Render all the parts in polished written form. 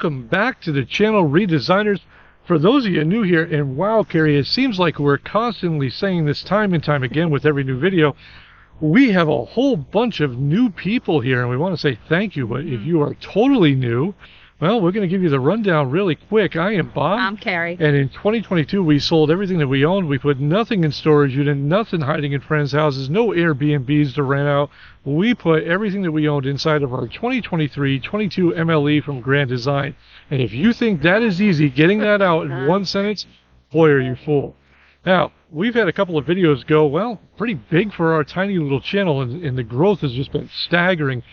welcome back to the channel, Redesigners. For those of you new here, and wow, Karri, it seems like we're constantly saying this time and time again with every new video, we have a whole bunch of new people here, and we want to say thank you. But if you are totally new, well, we're going to give you the rundown really quick. I am Bob. I'm Karri. And in 2022, we sold everything that we owned. We put nothing in storage unit, nothing hiding in friends' houses, no Airbnbs to rent out. We put everything that we owned inside of our 2023-22 MLE from Grand Design. And if you think that is easy, getting that out in one sentence, boy, are you fool. Now, we've had a couple of videos go, well, pretty big for our tiny little channel, and the growth has just been staggering.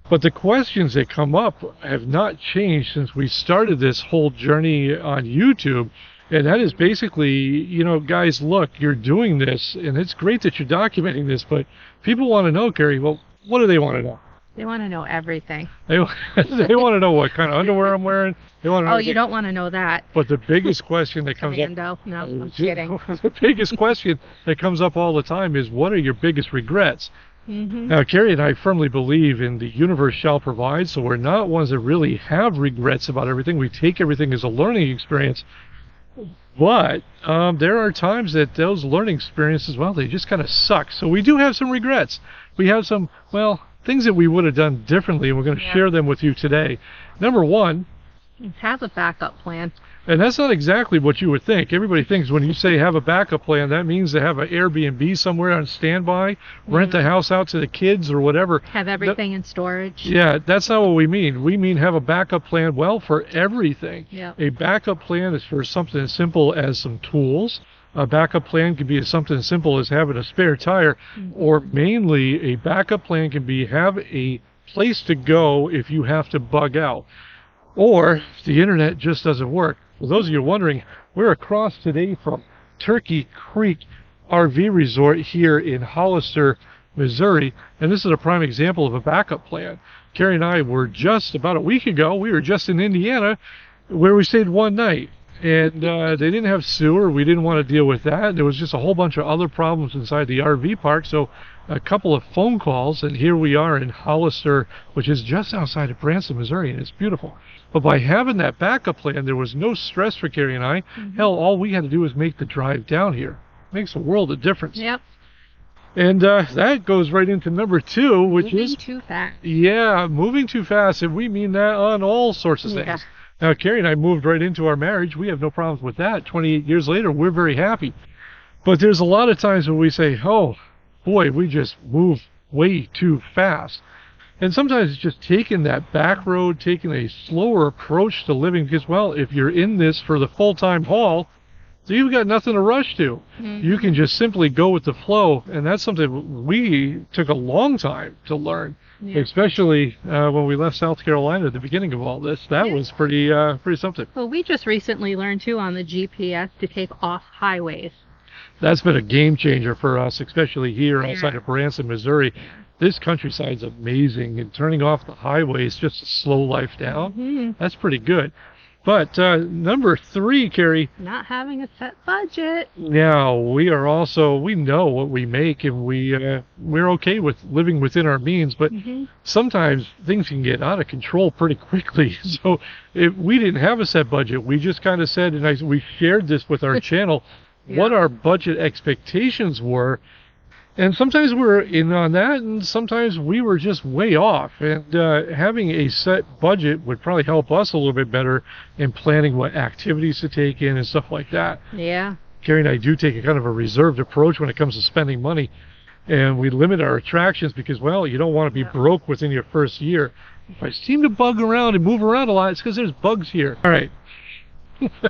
But the questions that come up have not changed since we started this whole journey on YouTube. And that is basically, you know, guys, look, you're doing this, and it's great that you're documenting this, but people want to know, Karri, well, what do they want to know? They want to know everything. They want to know what kind of underwear I'm wearing. They want to know you don't want to know that. But the biggest question that comes up... No, I'm kidding. The biggest question that comes up all the time is, what are your biggest regrets? Now, Karri and I firmly believe in the universe shall provide, so we're not ones that really have regrets about everything. We take everything as a learning experience. But there are times that those learning experiences, well, they just kind of suck. So we do have some regrets. We have some, well, things that we would have done differently, and we're going to share them with you today. Number one, have a backup plan. And that's not exactly what you would think. Everybody thinks when you say have a backup plan, that means to have an Airbnb somewhere on standby, rent the house out to the kids or whatever. Have everything in storage. Yeah, that's not what we mean. We mean have a backup plan, well, for everything. Yep. A backup plan is for something as simple as some tools. A backup plan can be something as simple as having a spare tire, or mainly a backup plan can be have a place to go if you have to bug out, or if the internet just doesn't work. For those of you wondering, we're across today from Turkey Creek RV Resort here in Hollister, Missouri, and this is a prime example of a backup plan. Karri and I were just about a week ago, we were just in Indiana, where we stayed one night. And they didn't have sewer. We didn't want to deal with that. There was just a whole bunch of other problems inside the RV park. So a couple of phone calls, and here we are in Hollister, which is just outside of Branson, Missouri, and it's beautiful. But by having that backup plan, there was no stress for Karri and I. Hell, all we had to do was make the drive down here. Makes a world of difference. Yep. And that goes right into number two, which is... Moving too fast. Yeah, moving too fast, and we mean that on all sorts of things. Now, Karri and I moved right into our marriage. We have no problems with that. 28 years later, we're very happy. But there's a lot of times when we say, oh, boy, we just moved way too fast. And sometimes it's just taking that back road, taking a slower approach to living, because, well, if you're in this for the full-time haul, so you've got nothing to rush to. You can just simply go with the flow, and that's something we took a long time to learn. Especially when we left South Carolina at the beginning of all this. That was pretty something. Well, we just recently learned, too, on the GPS to take off highways. That's been a game changer for us, especially here outside of Branson, Missouri. This countryside's amazing, and turning off the highways just to slow life down, that's pretty good. But number three, Karri. Not having a set budget. Now, we know what we make, and we're okay with living within our means, but sometimes things can get out of control pretty quickly. So if we didn't have a set budget, we just kind of said, and we shared this with our channel, what our budget expectations were. And sometimes we're in on that, and sometimes we were just way off. And having a set budget would probably help us a little bit better in planning what activities to take in and stuff like that. Yeah. Karri and I do take a kind of a reserved approach when it comes to spending money. And we limit our attractions because, well, you don't want to be broke within your first year. If I seem to bug around and move around a lot, it's because there's bugs here. All right.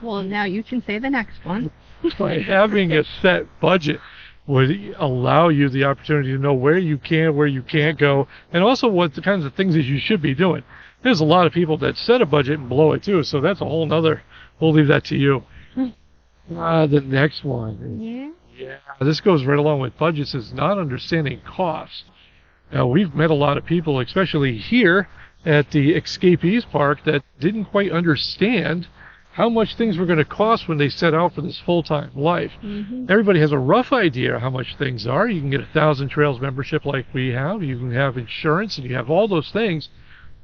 Well, now you can say the next one. By having a set budget would allow you the opportunity to know where you can, where you can't go, and also what the kinds of things that you should be doing. There's a lot of people that set a budget and blow it too, so that's a whole nother, we'll leave that to you. The next one. Yeah, this goes right along with budgets, is not understanding cost. Now, we've met a lot of people, especially here at the Escapees Park, that didn't quite understand how much things were going to cost when they set out for this full-time life. Everybody has a rough idea how much things are. You can get a 1,000 Trails membership like we have. You can have insurance, and you have all those things.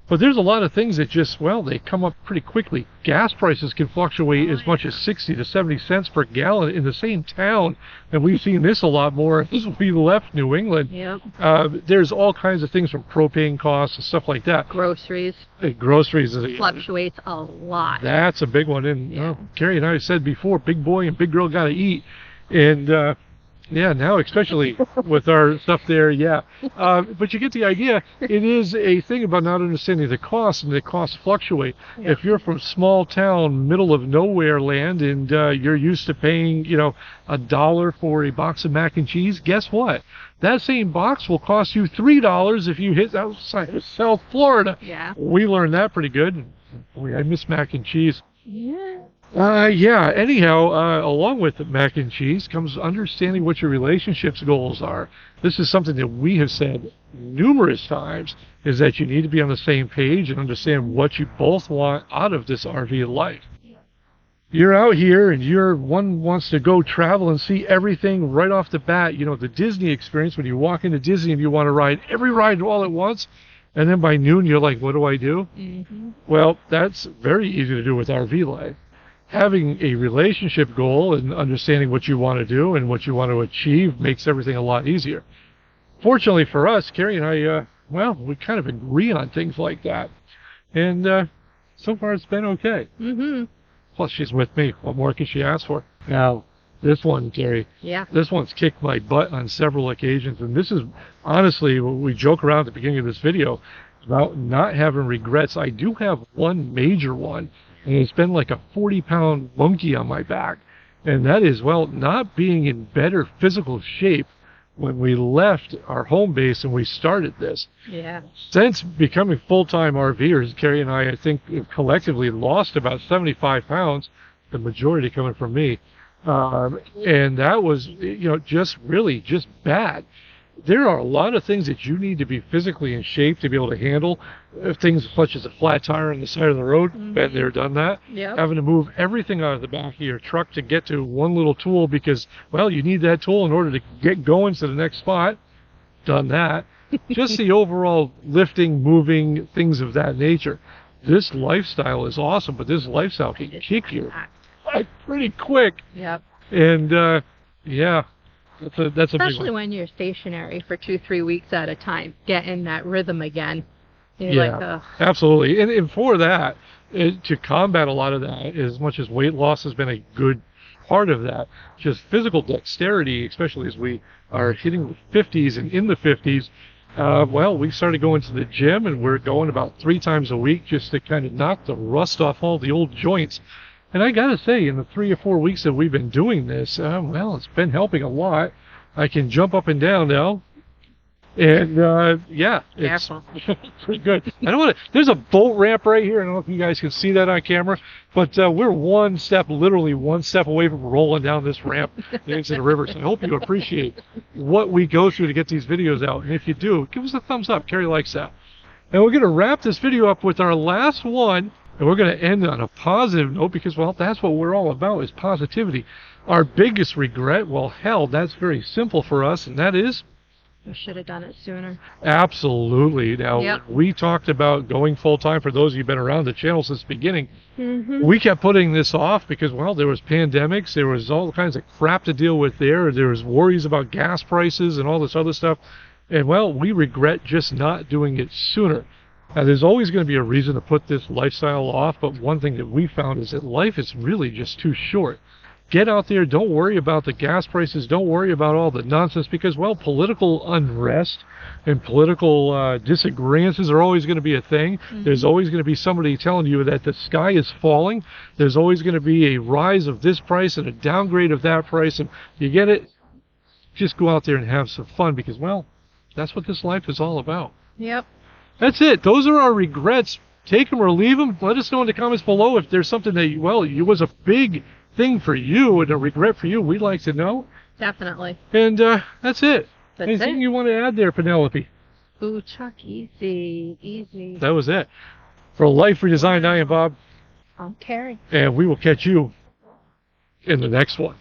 But there's a lot of things that just, well, they come up pretty quickly. Gas prices can fluctuate as much as 60 to 70 cents per gallon in the same town. And we've seen this a lot more as we left New England. Yep. There's all kinds of things from propane costs and stuff like that. Groceries. Groceries. Fluctuates a lot. That's a big one. And Karri and I said before, big boy and big girl got to eat. And yeah, now especially with our stuff there, but you get the idea. It is a thing about not understanding the costs, and the costs fluctuate. Yeah. If you're from small town, middle of nowhere land, and you're used to paying, $1 for a box of mac and cheese, guess what? That same box will cost you $3 if you hit outside of South Florida. Yeah. We learned that pretty good. Boy, I miss mac and cheese. Yeah. Anyhow, along with the mac and cheese comes understanding what your relationship's goals are. This is something that we have said numerous times, is that you need to be on the same page and understand what you both want out of this RV life. You're out here and one wants to go travel and see everything right off the bat. The Disney experience, when you walk into Disney and you want to ride every ride all at once, and then by noon you're like, what do I do? Mm-hmm. Well, that's very easy to do with RV life. Having a relationship goal and understanding what you want to do and what you want to achieve makes everything a lot easier. Fortunately for us, Karri and I, we kind of agree on things like that. And so far it's been okay. Mm-hmm. Plus, she's with me. What more can she ask for? Now, this one, Karri. Yeah. This one's kicked my butt on several occasions. And this is, honestly, when we joke around at the beginning of this video about not having regrets. I do have one major one. And it's been like a 40-pound monkey on my back. And that is, not being in better physical shape when we left our home base and we started this. Yeah. Since becoming full-time RVers, Karri and I think, collectively lost about 75 pounds, the majority coming from me. And that was, just bad. There are a lot of things that you need to be physically in shape to be able to handle. Things such as a flat tire on the side of the road. Mm-hmm. Been there, done that. Yep. Having to move everything out of the back of your truck to get to one little tool because, you need that tool in order to get going to the next spot. Done that. Just the overall lifting, moving, things of that nature. This lifestyle is awesome, but this lifestyle can kick your butt pretty quick. Yep. And, That's a big one. Especially when you're stationary for 2-3 weeks at a time, get in that rhythm again. Absolutely. And for that, to combat a lot of that, as much as weight loss has been a good part of that, just physical dexterity, especially as we are hitting the 50s and in the 50s, we started going to the gym, and we're going about 3 times a week just to kind of knock the rust off all the old joints. And I got to say, in the 3 or 4 weeks that we've been doing this, it's been helping a lot. I can jump up and down now. And, it's pretty good. There's a boat ramp right here. I don't know if you guys can see that on camera, but we're literally one step away from rolling down this ramp into the river. So I hope you appreciate what we go through to get these videos out. And if you do, give us a thumbs up. Karri likes that. And we're going to wrap this video up with our last one. And we're going to end on a positive note because, that's what we're all about, is positivity. Our biggest regret, that's very simple for us, and that is... We should have done it sooner. Absolutely. Now, We talked about going full-time. For those of you who've been around the channel since the beginning, we kept putting this off because, there was pandemics, there was all kinds of crap to deal with there was worries about gas prices and all this other stuff. And, we regret just not doing it sooner. Now, there's always going to be a reason to put this lifestyle off, but one thing that we found is that life is really just too short. Get out there, don't worry about the gas prices, don't worry about all the nonsense, because, political unrest and political disagreements are always going to be a thing. Mm-hmm. There's always going to be somebody telling you that the sky is falling. There's always going to be a rise of this price and a downgrade of that price, and you get it? Just go out there and have some fun, because, that's what this life is all about. Yep. That's it. Those are our regrets. Take them or leave them. Let us know in the comments below if there's something that, it was a big thing for you and a regret for you. We'd like to know. Definitely. And that's it. That's Anything you want to add there, Penelope? Ooh, Chuck, easy. That was it. For Life Redesigned, I am Bob. I'm Karri. And we will catch you in the next one.